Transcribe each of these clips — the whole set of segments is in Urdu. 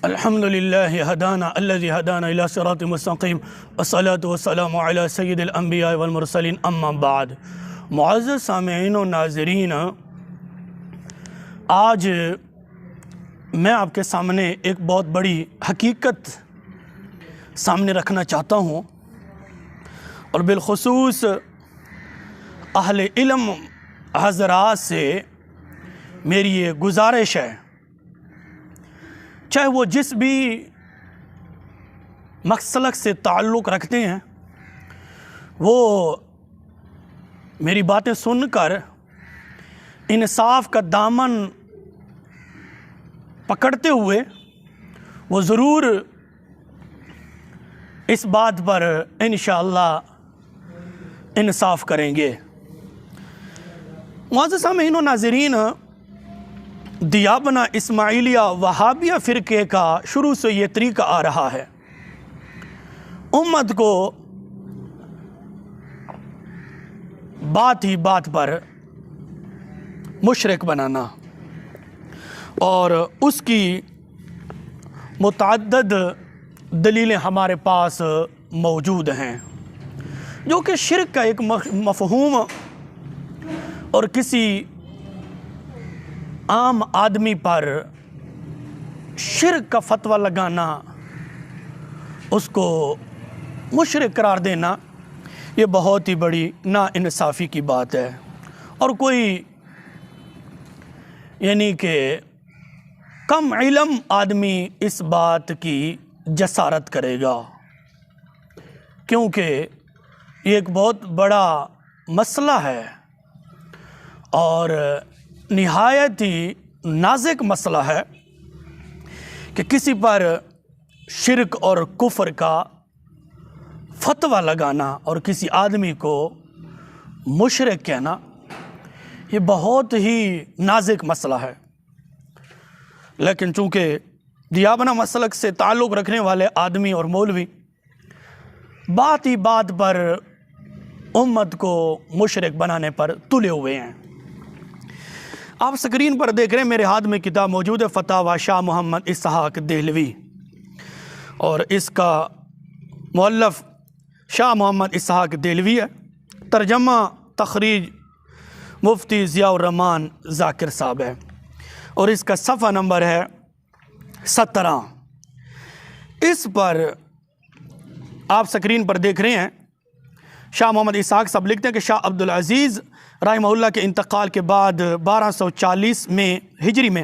الحمد لله هدانا الذي هدانا إلى صراط مستقيم والصلاة والسلام على سید الانبیاء والمرسلین اما بعد۔ معزز سامعین و ناظرین، آج میں آپ کے سامنے ایک بہت بڑی حقیقت سامنے رکھنا چاہتا ہوں، اور بالخصوص اہل علم حضرات سے میری یہ گزارش ہے، چاہے وہ جس بھی مسلک سے تعلق رکھتے ہیں، وہ میری باتیں سن کر انصاف کا دامن پکڑتے ہوئے وہ ضرور اس بات پر انشاءاللہ انصاف کریں گے۔ معزز سامعین و ناظرین، دیابنا اسماعیلیہ وہابیہ فرقے کا شروع سے یہ طریقہ آ رہا ہے، امت کو بات ہی بات پر مشرک بنانا، اور اس کی متعدد دلیلیں ہمارے پاس موجود ہیں، جو کہ شرک کا ایک مفہوم اور کسی عام آدمی پر شرک کا فتویٰ لگانا، اس کو مشرک قرار دینا، یہ بہت ہی بڑی ناانصافی کی بات ہے، اور کوئی یعنی کہ کم علم آدمی اس بات کی جسارت کرے گا، کیونکہ یہ ایک بہت بڑا مسئلہ ہے اور نہایت ہی نازک مسئلہ ہے کہ کسی پر شرک اور کفر کا فتویٰ لگانا اور کسی آدمی کو مشرک کہنا، یہ بہت ہی نازک مسئلہ ہے۔ لیکن چونکہ دیابنا مسلک سے تعلق رکھنے والے آدمی اور مولوی بات ہی بات پر امت کو مشرک بنانے پر تلے ہوئے ہیں۔ آپ سکرین پر دیکھ رہے ہیں، میرے ہاتھ میں کتاب موجود ہے، فتاوی شاہ محمد اسحاق دہلوی، اور اس کا مؤلف شاہ محمد اسحاق دہلوی ہے، ترجمہ تخریج مفتی ضیاء الرحمن ذاکر صاحب ہے، اور اس کا صفحہ نمبر ہے 17۔ اس پر آپ سکرین پر دیکھ رہے ہیں، شاہ محمد اسحاق صاحب لکھتے ہیں کہ شاہ عبدالعزیز رحمہ اللہ کے انتقال کے بعد 1240 میں ہجری میں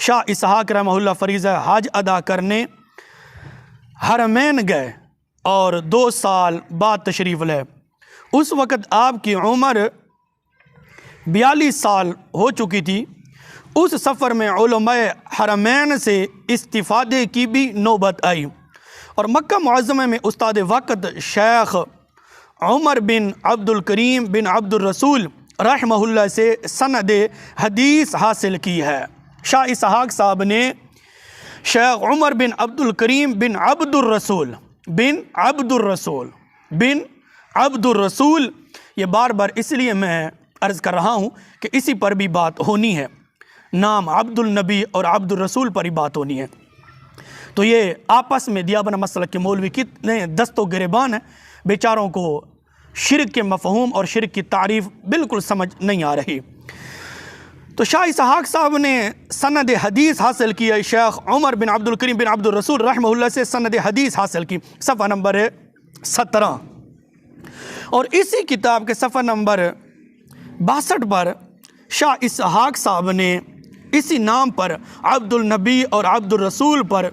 شاہ اسحاق رحمہ اللہ فریضہ حج ادا کرنے حرمین گئے اور 2 سال بعد تشریف لائے۔ اس وقت آپ کی عمر 42 سال ہو چکی تھی۔ اس سفر میں علماء حرمین سے استفادے کی بھی نوبت آئی، اور مکہ معظمہ میں استاد وقت شیخ عمر بن عبد الکریم بن عبد الرسول رحمہ اللہ سے سند حدیث حاصل کی ہے۔ شاہ اسحاق صاحب نے شیخ عمر بن عبد الکریم بن عبد الرسول، یہ بار بار اس لیے میں عرض کر رہا ہوں کہ اسی پر بھی بات ہونی ہے، نام عبد النبی اور عبد الرسول پر ہی بات ہونی ہے۔ تو یہ آپس میں دیابنا مسلک کے مولوی کتنے دست و گریبان ہیں، بیچاروں کو شرک کے مفہوم اور شرک کی تعریف بالکل سمجھ نہیں آ رہی۔ تو شاہ اسحاق صاحب نے سند حدیث حاصل کی ہے، شیخ عمر بن عبد الکریم بن عبد الرسول رحمہ اللہ سے سند حدیث حاصل کی، صفحہ نمبر ہے 17، اور اسی کتاب کے صفحہ نمبر 62 پر شاہ اسحاق صاحب نے اسی نام پر عبد النبی اور عبد الرسول پر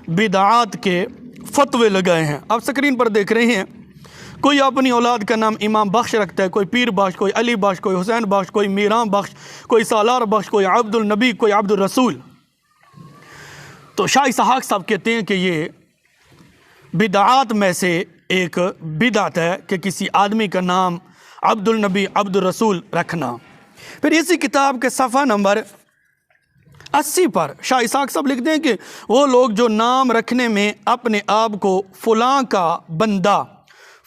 بدعات کے فتوے لگائے ہیں۔ آپ سکرین پر دیکھ رہے ہیں، کوئی اپنی اولاد کا نام امام بخش رکھتا ہے، کوئی پیر بخش، کوئی علی بخش، کوئی حسین بخش، کوئی میران بخش، کوئی سالار بخش، کوئی عبد النبی، کوئی عبد الرسول۔ تو شاہ اسحاق صاحب کہتے ہیں کہ یہ بدعات میں سے ایک بدعت ہے کہ کسی آدمی کا نام عبد النبی عبد الرسول رکھنا۔ پھر اسی کتاب کے صفحہ نمبر 80 پر شاہ اسحاق صاحب لکھتے ہیں کہ وہ لوگ جو نام رکھنے میں اپنے آپ کو فلاں کا بندہ،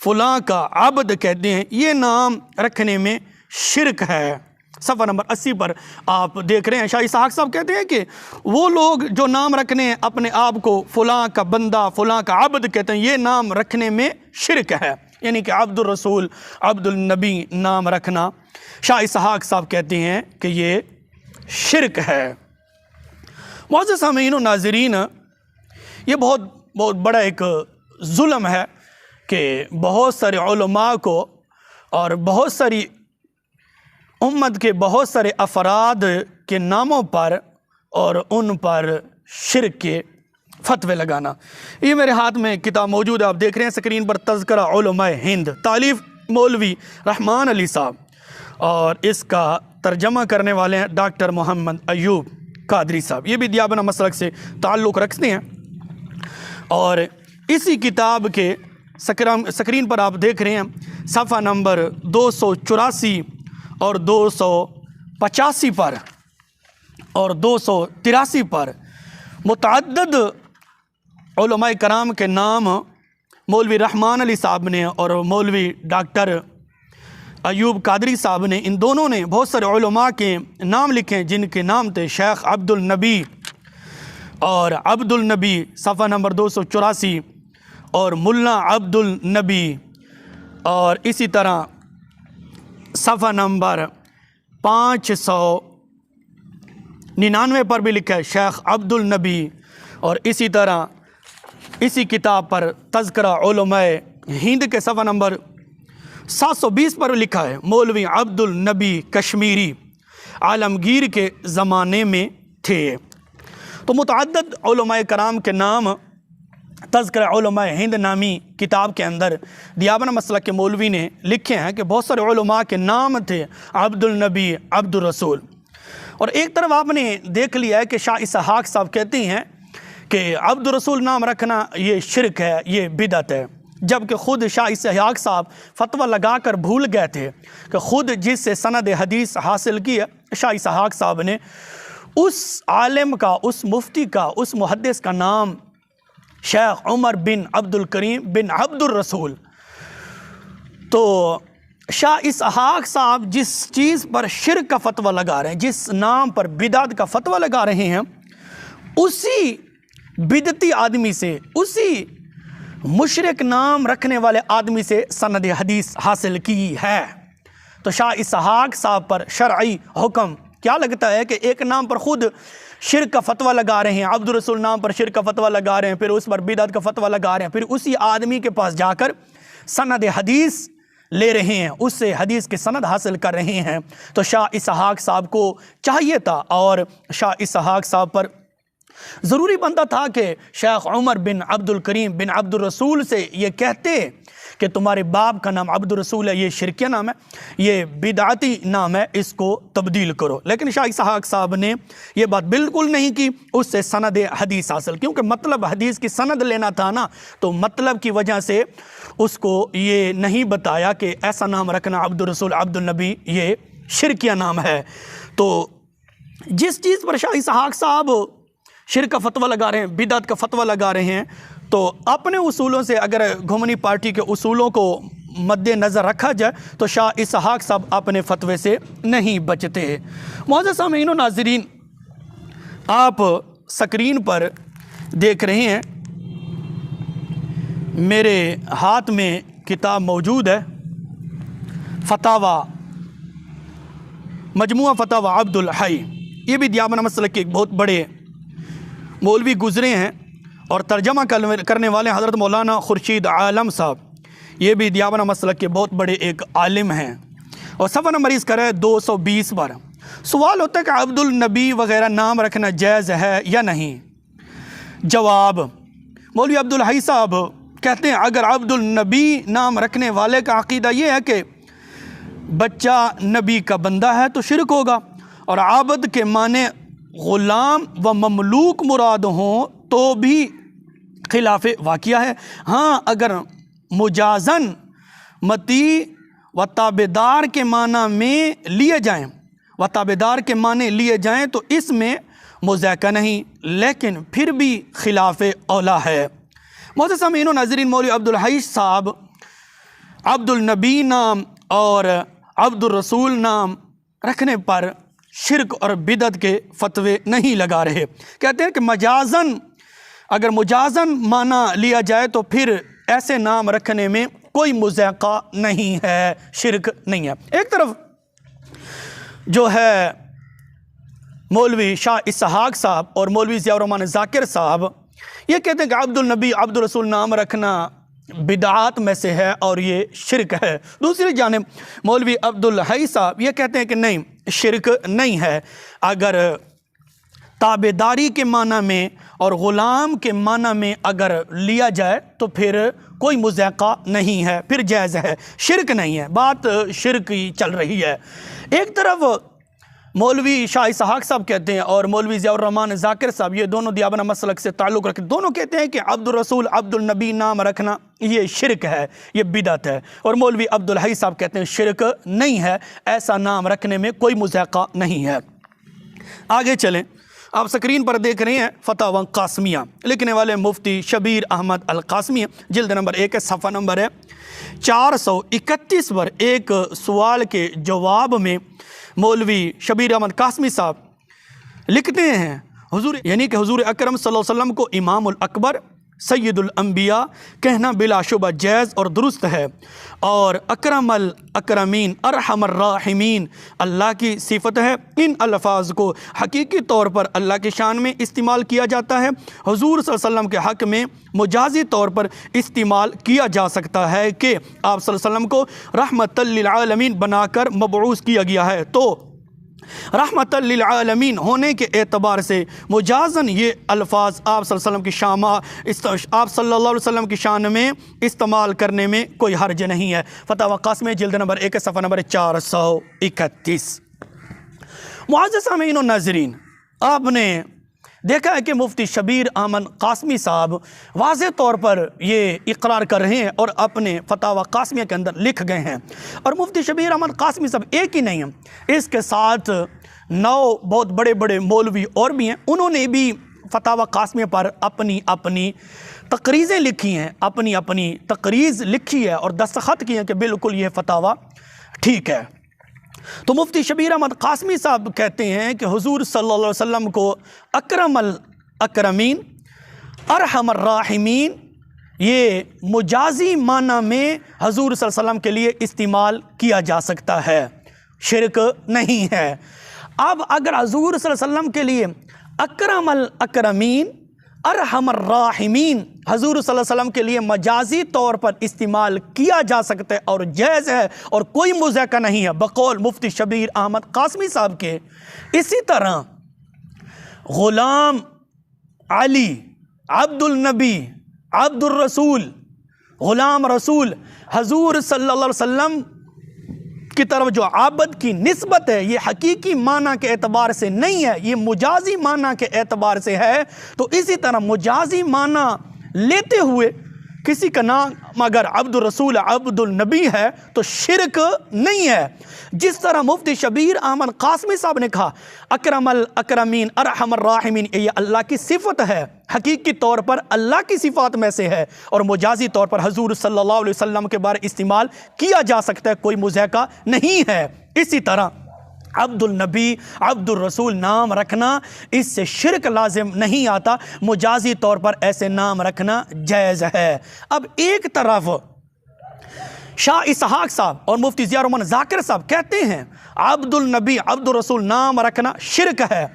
فلاں کا عبد کہتے ہیں، یہ نام رکھنے میں شرک ہے۔ صفحہ نمبر 80 پر آپ دیکھ رہے ہیں شاہ اسحاق صاحب کہتے ہیں کہ وہ لوگ جو نام رکھنے اپنے آپ کو فلاں کا بندہ فلاں کا عبد کہتے ہیں، یہ نام رکھنے میں شرک ہے، یعنی کہ عبد الرسول عبد النبی نام رکھنا شاہ اسحاق صاحب کہتے ہیں کہ یہ شرک ہے۔ معزز سامعین و ناظرین، یہ بہت بڑا ایک ظلم ہے کہ بہت سارے علماء کو اور بہت ساری امت کے بہت سارے افراد کے ناموں پر اور ان پر شرک کے فتوے لگانا۔ یہ میرے ہاتھ میں کتاب موجود ہے، آپ دیکھ رہے ہیں سکرین پر، تذکرہ علماء ہند، تالیف مولوی رحمان علی صاحب، اور اس کا ترجمہ کرنے والے ہیں ڈاکٹر محمد ایوب قادری صاحب، یہ بھی دیابندہ مسلک سے تعلق رکھتے ہیں۔ اور اسی کتاب کے سکرین پر آپ دیکھ رہے ہیں صفحہ نمبر 284 اور 285 پر اور 283 پر متعدد علماء کرام کے نام مولوی رحمان علی صاحب نے اور مولوی ڈاکٹر ایوب قادری صاحب نے، ان دونوں نے بہت سارے علماء کے نام لکھے ہیں جن کے نام تھے شیخ عبد النبی اور عبد النبی صفحہ نمبر 284 اور ملا عبد النبی، اور اسی طرح صفحہ نمبر 599 پر بھی لکھا ہے شیخ عبد النبی، اور اسی طرح اسی کتاب پر تذکرہ علماء ہند کے صفحہ نمبر 720 پر لکھا ہے مولوی عبد النبی کشمیری، عالمگیر کے زمانے میں تھے۔ تو متعدد علماء کرام کے نام تذکرہ علماء ہند نامی کتاب کے اندر دیابندہ مسلک کے مولوی نے لکھے ہیں کہ بہت سارے علماء کے نام تھے عبد النبی عبد الرسول۔ اور ایک طرف آپ نے دیکھ لیا ہے کہ شاہ اسحاق صاحب کہتے ہیں کہ عبد الرسول نام رکھنا یہ شرک ہے، یہ بدعت ہے، جبکہ خود شاہ اسحاق صاحب فتویٰ لگا کر بھول گئے تھے کہ خود جس سے سند حدیث حاصل کی ہے شاہ اسحاق صاحب نے، اس عالم کا، اس مفتی کا، اس محدث کا نام شیخ عمر بن عبد الکریم بن عبد الرسول۔ تو شاہ اسحاق صاحب جس چیز پر شرک کا فتویٰ لگا رہے ہیں، جس نام پر بدعت کا فتویٰ لگا رہے ہیں، اسی بدعتی آدمی سے، اسی مشرک نام رکھنے والے آدمی سے سند حدیث حاصل کی ہے۔ تو شاہ اسحاق صاحب پر شرعی حکم کیا لگتا ہے کہ ایک نام پر خود شرک کا فتویٰ لگا رہے ہیں، عبد الرسول نام پر شرک کا فتویٰ لگا رہے ہیں، پھر اس پر بدعت کا فتویٰ لگا رہے ہیں، پھر اسی آدمی کے پاس جا کر سند حدیث لے رہے ہیں، اس سے حدیث کے سند حاصل کر رہے ہیں۔ تو شاہ اسحاق صاحب کو چاہیے تھا، اور شاہ اسحاق صاحب پر ضروری بنتا تھا کہ شیخ عمر بن عبد الکریم بن عبد الرسول سے یہ کہتے کہ تمہارے باپ کا نام عبد الرسول ہے، یہ شرکیہ نام ہے، یہ بدعتی نام ہے، اس کو تبدیل کرو۔ لیکن شاہ اسحاق صاحب نے یہ بات بالکل نہیں کی، اس سے سند حدیث حاصل، کیونکہ مطلب حدیث کی سند لینا تھا نا، تو مطلب کی وجہ سے اس کو یہ نہیں بتایا کہ ایسا نام رکھنا عبد الرسول عبد النبی یہ شرکیہ نام ہے۔ تو جس چیز پر شاہ اسحاق صاحب شرک کا فتویٰ لگا رہے ہیں، بدعت کا فتویٰ لگا رہے ہیں، تو اپنے اصولوں سے اگر گھومنی پارٹی کے اصولوں کو مد نظر رکھا جائے تو شاہ اسحاق صاحب اپنے فتوے سے نہیں بچتے۔ معزز سامعین و ناظرین، آپ سکرین پر دیکھ رہے ہیں، میرے ہاتھ میں کتاب موجود ہے فتاوی، مجموعہ فتاوی عبد الحی، یہ بھی دیابندہ مسلک کے ایک بہت بڑے مولوی گزرے ہیں، اور ترجمہ کرنے والے حضرت مولانا خورشید عالم صاحب، یہ بھی دیابندہ مسلک کے بہت بڑے ایک عالم ہیں۔ اور صفحہ نمبر اس کا ہے 220 پر سوال ہوتا ہے کہ عبد النبی وغیرہ نام رکھنا جائز ہے یا نہیں؟ جواب، مولوی عبد الحی صاحب کہتے ہیں اگر عبد النبی نام رکھنے والے کا عقیدہ یہ ہے کہ بچہ نبی کا بندہ ہے تو شرک ہوگا، اور عابد کے معنی غلام و مملوک مراد ہوں تو بھی خلاف واقعہ ہے۔ ہاں اگر مجازن متی و تابدار کے معنی میں لیے جائیں تو اس میں مذاکرہ نہیں، لیکن پھر بھی خلاف اولا ہے۔ معزز سامعین و ناظرین، مولوی عبد الحی صاحب عبد النبی نام اور عبد الرسول نام رکھنے پر شرک اور بدعت کے فتوے نہیں لگا رہے۔ کہتے ہیں کہ مجازن، اگر مجازن مانا لیا جائے تو پھر ایسے نام رکھنے میں کوئی مذائقہ نہیں ہے، شرک نہیں ہے۔ ایک طرف جو ہے مولوی شاہ اسحاق صاحب اور مولوی ضیاء الرحمن ذاکر صاحب یہ کہتے ہیں کہ عبد النبی عبد الرسول نام رکھنا بدعات میں سے ہے اور یہ شرک ہے۔ دوسری جانب مولوی عبد الحی صاحب یہ کہتے ہیں کہ نہیں، شرک نہیں ہے۔ اگر تابعداری کے معنی میں اور غلام کے معنی میں اگر لیا جائے تو پھر کوئی مذائقہ نہیں ہے، پھر جائز ہے، شرک نہیں ہے۔ بات شرک کی چل رہی ہے۔ ایک طرف مولوی شاہ اسحاق صاحب کہتے ہیں اور مولوی ضیاء الرحمن ذاکر صاحب، یہ دونوں دیابنا مسلک سے تعلق رکھتے ہیں، دونوں کہتے ہیں کہ عبد الرسول عبد النبی نام رکھنا یہ شرک ہے، یہ بدعت ہے۔ اور مولوی عبد الحی صاحب کہتے ہیں شرک نہیں ہے، ایسا نام رکھنے میں کوئی مذائقہ نہیں ہے۔ آگے چلیں، آپ سکرین پر دیکھ رہے ہیں فتاوی قاسمیہ، لکھنے والے مفتی شبیر احمد القاسمی، جلد نمبر 1 صفحہ نمبر ہے 431 پر ایک سوال کے جواب میں مولوی شبیر احمد قاسمی صاحب لکھتے ہیں حضور یعنی کہ حضور اکرم صلی اللہ علیہ وسلم کو امام الاکبر سید الانبیاء کہنا بلا شبہ جائز اور درست ہے، اور اکرم الاکرمین ارحم الراحمین اللہ کی صفت ہے۔ ان الفاظ کو حقیقی طور پر اللہ کی شان میں استعمال کیا جاتا ہے، حضور صلی اللہ علیہ وسلم کے حق میں مجازی طور پر استعمال کیا جا سکتا ہے کہ آپ صلی اللہ علیہ وسلم کو رحمت للعالمین بنا کر مبعوث کیا گیا ہے، تو رحمت للعالمین ہونے کے اعتبار سے مجازن یہ الفاظ آپ صلی اللہ علیہ وسلم کی شان میں استعمال کرنے میں کوئی حرج نہیں ہے۔ فتاوی قاسمیہ جلد نمبر 1 صفحہ نمبر 431۔ معزز سامعین و ناظرین، آپ نے دیکھا ہے کہ مفتی شبیر احمد قاسمی صاحب واضح طور پر یہ اقرار کر رہے ہیں اور اپنے فتاوی قاسمیہ کے اندر لکھ گئے ہیں، اور مفتی شبیر احمد قاسمی صاحب ایک ہی نہیں ہیں، اس کے ساتھ 9 بہت بڑے بڑے مولوی اور بھی ہیں، انہوں نے بھی فتاوی قاسمیہ پر اپنی تقریزیں لکھی ہیں، اپنی تقریز لکھی ہے اور دستخط کی ہیں کہ بالکل یہ فتاوی ٹھیک ہے۔ تو مفتی شبیر احمد قاسمی صاحب کہتے ہیں کہ حضور صلی اللہ علیہ وسلم کو اکرم الاکرمین ارحم الراحمین یہ مجازی معنی میں حضور صلی اللہ علیہ وسلم کے لیے استعمال کیا جا سکتا ہے، شرک نہیں ہے۔ اب اگر حضور صلی اللہ علیہ وسلم کے لیے اکرم الاکرمین ارحم الراحمین حضور صلی اللہ علیہ وسلم کے لیے مجازی طور پر استعمال کیا جا سکتا ہے اور جائز ہے اور کوئی مذائقہ نہیں ہے بقول مفتی شبیر احمد قاسمی صاحب کے، اسی طرح غلام علی عبد النبی عبد الرسول غلام رسول حضور صلی اللہ علیہ وسلم کی طرف جو عابد کی نسبت ہے یہ حقیقی معنی کے اعتبار سے نہیں ہے، یہ مجازی معنی کے اعتبار سے ہے۔ تو اسی طرح مجازی معنی لیتے ہوئے کسی کا نام اگر عبد الرسول عبد النبی ہے تو شرک نہیں ہے۔ جس طرح مفتی شبیر احمد قاسمی صاحب نے کہا اکرم الاکرمین ارحم الراحمین یہ اللہ کی صفت ہے، حقیقی طور پر اللہ کی صفات میں سے ہے، اور مجازی طور پر حضور صلی اللہ علیہ وسلم کے بارے استعمال کیا جا سکتا ہے، کوئی مذائقہ نہیں ہے۔ اسی طرح عبد النبی عبد الرسول نام رکھنا اس سے شرک لازم نہیں آتا، مجازی طور پر ایسے نام رکھنا جائز ہے۔ اب ایک طرف شاہ اسحاق صاحب اور مفتی ضیاء الرحمن ذاکر صاحب کہتے ہیں عبد النبی عبد الرسول نام رکھنا شرک ہے،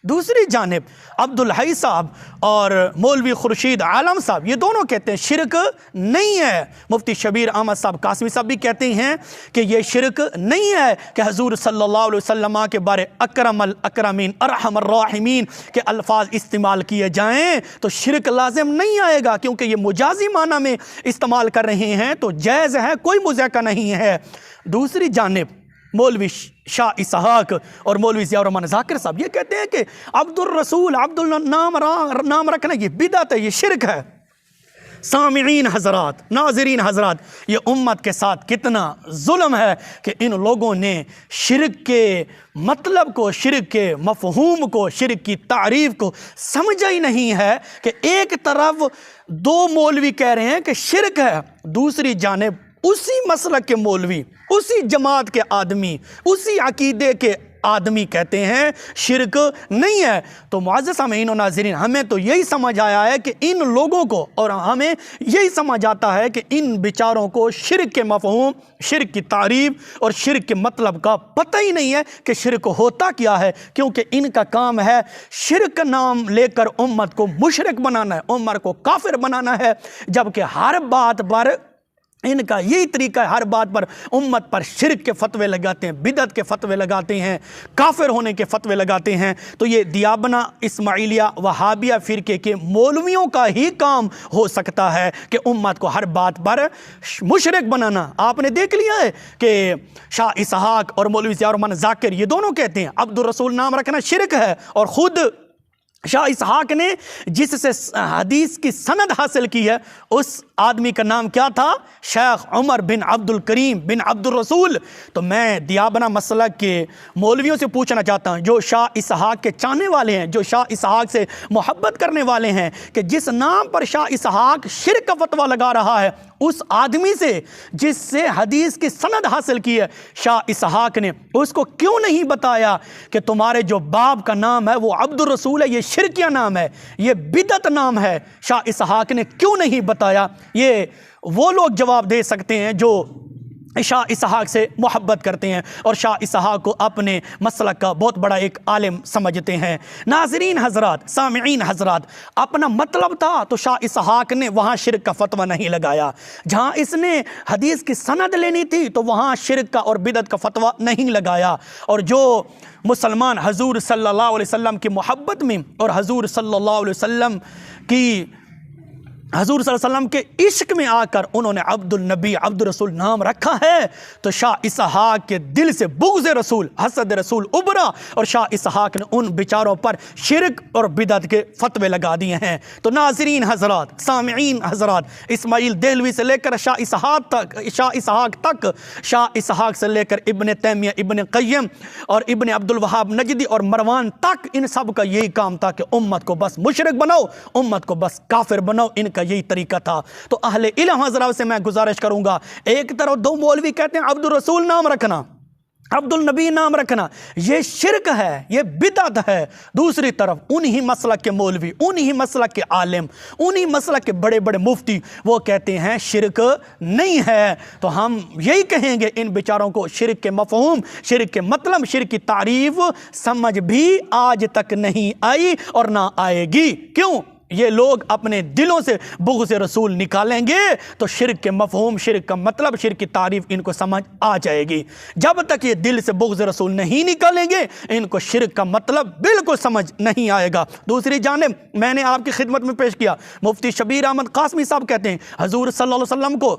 دوسری جانب عبد الحی صاحب اور مولوی خورشید عالم صاحب یہ دونوں کہتے ہیں شرک نہیں ہے۔ مفتی شبیر احمد صاحب قاسمی صاحب بھی کہتے ہیں کہ یہ شرک نہیں ہے کہ حضور صلی اللہ علیہ وسلم کے بارے اکرم الاکرمین ارحم الراحمین کے الفاظ استعمال کیے جائیں تو شرک لازم نہیں آئے گا، کیونکہ یہ مجازی معنی میں استعمال کر رہے ہیں تو جائز ہے، کوئی مذائقہ نہیں ہے۔ دوسری جانب مولوی شاہ اسحاق اور مولوی ضیاء الرحمن ذاکر صاحب یہ کہتے ہیں کہ عبد الرسول عبد نام رکھنا یہ بدعت ہے، یہ شرک ہے۔ سامعین حضرات، ناظرین حضرات، یہ امت کے ساتھ کتنا ظلم ہے کہ ان لوگوں نے شرک کے مطلب کو، شرک کے مفہوم کو، شرک کی تعریف کو سمجھا ہی نہیں ہے کہ ایک طرف 2 مولوی کہہ رہے ہیں کہ شرک ہے، دوسری جانب اسی مسلک کے مولوی اسی جماعت کے آدمی، اسی عقیدے کے آدمی کہتے ہیں شرک نہیں ہے۔ تو معزز سامعین و ناظرین، ہمیں تو یہی سمجھ آیا ہے کہ ان لوگوں کو، اور ہمیں یہی سمجھ آتا ہے کہ ان بیچاروں کو شرک کے مفہوم، شرک کی تعریف اور شرک کے مطلب کا پتہ ہی نہیں ہے کہ شرک ہوتا کیا ہے، کیونکہ ان کا کام ہے شرک نام لے کر امت کو مشرک بنانا ہے، امت کو کافر بنانا ہے، جبکہ ہر بات پر ان کا یہی طریقہ ہے، ہر بات پر امت پر شرک کے فتوے لگاتے ہیں، بدعت کے فتوے لگاتے ہیں، کافر ہونے کے فتوے لگاتے ہیں۔ تو یہ دیابنا اسماعیلیہ وہابیہ فرقے کے مولویوں کا ہی کام ہو سکتا ہے کہ امت کو ہر بات پر مشرک بنانا۔ آپ نے دیکھ لیا ہے کہ شاہ اسحاق اور مولوی ضیاء الرحمن ذاکر یہ دونوں کہتے ہیں عبد الرسول نام رکھنا شرک ہے، اور خود شاہ اسحاق نے جس سے حدیث کی سند حاصل کی ہے اس آدمی کا نام کیا تھا؟ شیخ عمر بن عبد الکریم بن عبد الرسول۔ تو میں دیابنا مسلک کے مولویوں سے پوچھنا چاہتا ہوں، جو شاہ اسحاق کے چاہنے والے ہیں، جو شاہ اسحاق سے محبت کرنے والے ہیں، کہ جس نام پر شاہ اسحاق شرک کا فتویٰ لگا رہا ہے، اس آدمی سے جس سے حدیث کی سند حاصل کی ہے شاہ اسحاق نے، اس کو کیوں نہیں بتایا کہ تمہارے جو باپ کا نام ہے وہ عبد الرسول ہے، یہ شرکیہ نام ہے، یہ بدعت نام ہے؟ شاہ اسحاق نے کیوں نہیں بتایا؟ یہ وہ لوگ جواب دے سکتے ہیں جو شاہ اسحاق سے محبت کرتے ہیں اور شاہ اسحاق کو اپنے مسلک کا بہت بڑا ایک عالم سمجھتے ہیں۔ ناظرین حضرات، سامعین حضرات، اپنا مطلب تھا تو شاہ اسحاق نے وہاں شرک کا فتویٰ نہیں لگایا، جہاں اس نے حدیث کی سند لینی تھی تو وہاں شرک کا اور بدعت کا فتویٰ نہیں لگایا۔ اور جو مسلمان حضور صلی اللہ علیہ وسلم کی محبت میں اور حضور صلی اللہ علیہ وسلم کے عشق میں آ کر انہوں نے عبد النبی عبد الرسول نام رکھا ہے، تو شاہ اسحاق کے دل سے بغض رسول، حسد رسول ابھرا، اور شاہ اسحاق نے ان بیچاروں پر شرک اور بدعت کے فتوے لگا دیے ہیں۔ تو ناظرین حضرات، سامعین حضرات، اسماعیل دہلوی سے لے کر شاہ اسحاق تک، شاہ اسحاق سے لے کر ابن تیمیہ، ابن قیم اور ابن عبد الوہاب نجدی اور مروان تک، ان سب کا یہی کام تھا کہ امت کو بس مشرک بناؤ، امت کو بس کافر بناؤ، ان کا یہی طریقہ تھا۔ تو اہل علم حضرات سے میں گزارش کروں گا، ایک طرف دو مولوی کہتے ہیں عبد الرسول نام رکھنا، عبد النبی نام رکھنا یہ شرک ہے، یہ بدعت ہے، دوسری طرف انہی مسلک کے مولوی، انہی مسلک کے عالم، انہی مسلک کے بڑے بڑے مفتی وہ کہتے ہیں شرک نہیں ہے۔ تو ہم یہی کہیں گے ان بیچاروں کو شرک کے مفہوم، شرک کے مطلب، شرک کی تعریف سمجھ بھی آج تک نہیں آئی اور نہ آئے گی۔ کیوں؟ یہ لوگ اپنے دلوں سے بغض رسول نکالیں گے تو شرک کے مفہوم، شرک کا مطلب، شرک کی تعریف ان کو سمجھ آ جائے گی۔ جب تک یہ دل سے بغض رسول نہیں نکالیں گے ان کو شرک کا مطلب بالکل سمجھ نہیں آئے گا۔ دوسری جانب میں نے آپ کی خدمت میں پیش کیا، مفتی شبیر احمد قاسمی صاحب کہتے ہیں حضور صلی اللہ علیہ وسلم کو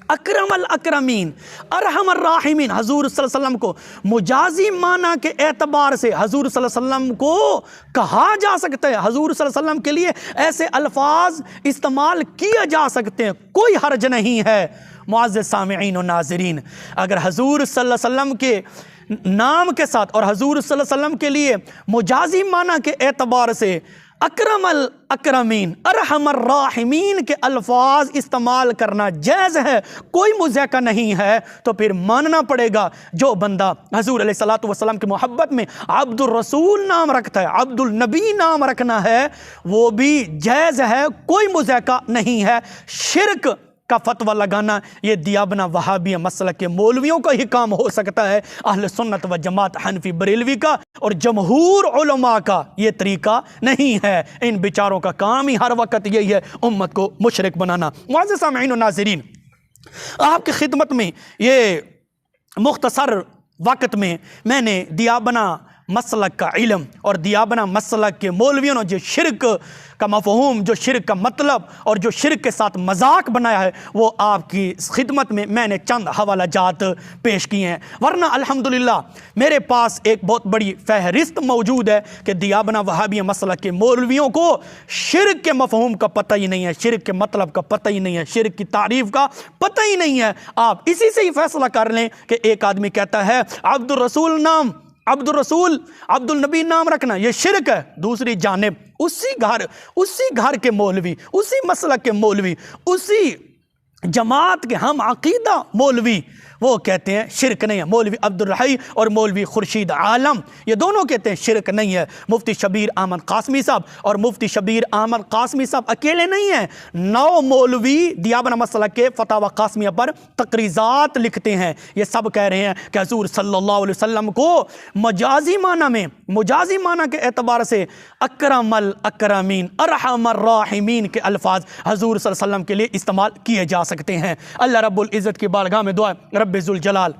اکرم الاکرمین، ارحم الراحمین، حضور صلی اللہ علیہ وسلم کو مجازی معنی کے اعتبار سے حضور صلی اللہ علیہ وسلم کو کہا جا سکتا ہے، حضور صلی اللہ علیہ وسلم کے لیے ایسے الفاظ استعمال کیے جا سکتے ہیں، کوئی حرج نہیں ہے۔ معزز سامعین و ناظرین، اگر حضور صلی اللہ علیہ وسلم کے نام کے ساتھ اور حضور صلی اللہ علیہ وسلم کے لیے مجازی معنی کے اعتبار سے اکرم الاکرمین، ارحم الراحمین کے الفاظ استعمال کرنا جائز ہے، کوئی مذاکرہ نہیں ہے، تو پھر ماننا پڑے گا جو بندہ حضور علیہ الصلوۃ والسلام کی محبت میں عبد الرسول نام رکھتا ہے، عبد النبی نام رکھنا ہے، وہ بھی جائز ہے، کوئی مذاکرہ نہیں ہے۔ شرک کا فتویٰ لگانا یہ دیابنا وہابیہ مسلک کے مولویوں کا ہی کام ہو سکتا ہے، اہل سنت و جماعت حنفی بریلوی کا اور جمہور علماء کا یہ طریقہ نہیں ہے۔ ان بیچاروں کا کام ہی ہر وقت یہی ہے، امت کو مشرک بنانا۔ معزز سامعین و ناظرین، آپ کی خدمت میں یہ مختصر وقت میں نے دیابنا مسلک کا علم اور دیابنا مسلک کے مولویوں نے جو شرک کا مفہوم، جو شرک کا مطلب اور جو شرک کے ساتھ مذاق بنایا ہے وہ آپ کی خدمت میں نے چند حوالہ جات پیش کیے ہیں، ورنہ الحمدللہ میرے پاس ایک بہت بڑی فہرست موجود ہے کہ دیابنا وہابیہ مسلک کے مولویوں کو شرک کے مفہوم کا پتہ ہی نہیں ہے، شرک کے مطلب کا پتہ ہی نہیں ہے، شرک کی تعریف کا پتہ ہی نہیں ہے۔ آپ اسی سے ہی فیصلہ کر لیں کہ ایک آدمی کہتا ہے عبد الرسول نام، عبد الرسول، عبد النبی نام رکھنا یہ شرک ہے، دوسری جانب اسی گھر کے مولوی، اسی مسلک کے مولوی، اسی جماعت کے ہم عقیدہ مولوی وہ کہتے ہیں شرک نہیں ہے۔ مولوی عبدالرحی اور مولوی خورشید عالم یہ دونوں کہتے ہیں شرک نہیں ہے۔ مفتی شبیر احمد قاسمی صاحب اور مفتی شبیر احمد قاسمی صاحب اکیلے نہیں ہیں، 9 مولوی دیابند مسلک کے فتاوی قاسمیہ پر تقریضات لکھتے ہیں۔ یہ سب کہہ رہے ہیں کہ حضور صلی اللہ علیہ وسلم کو مجازی معنی کے اعتبار سے اکرم الاکرمین ارحم الراحمین کے الفاظ حضور صلی اللہ علیہ وسلم کے لیے استعمال کیے جا سکتے ہیں۔ اللہ رب العزت کی بارگاہ میں دعا ہے رب ذوالجلال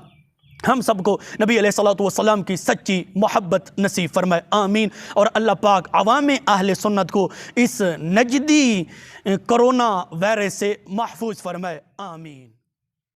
ہم سب کو نبی علیہ الصلوۃ والسلام کی سچی محبت نصیب فرمائے، آمین۔ اور اللہ پاک عوام اہل سنت کو اس نجدی کرونا وائرس سے محفوظ فرمائے، آمین۔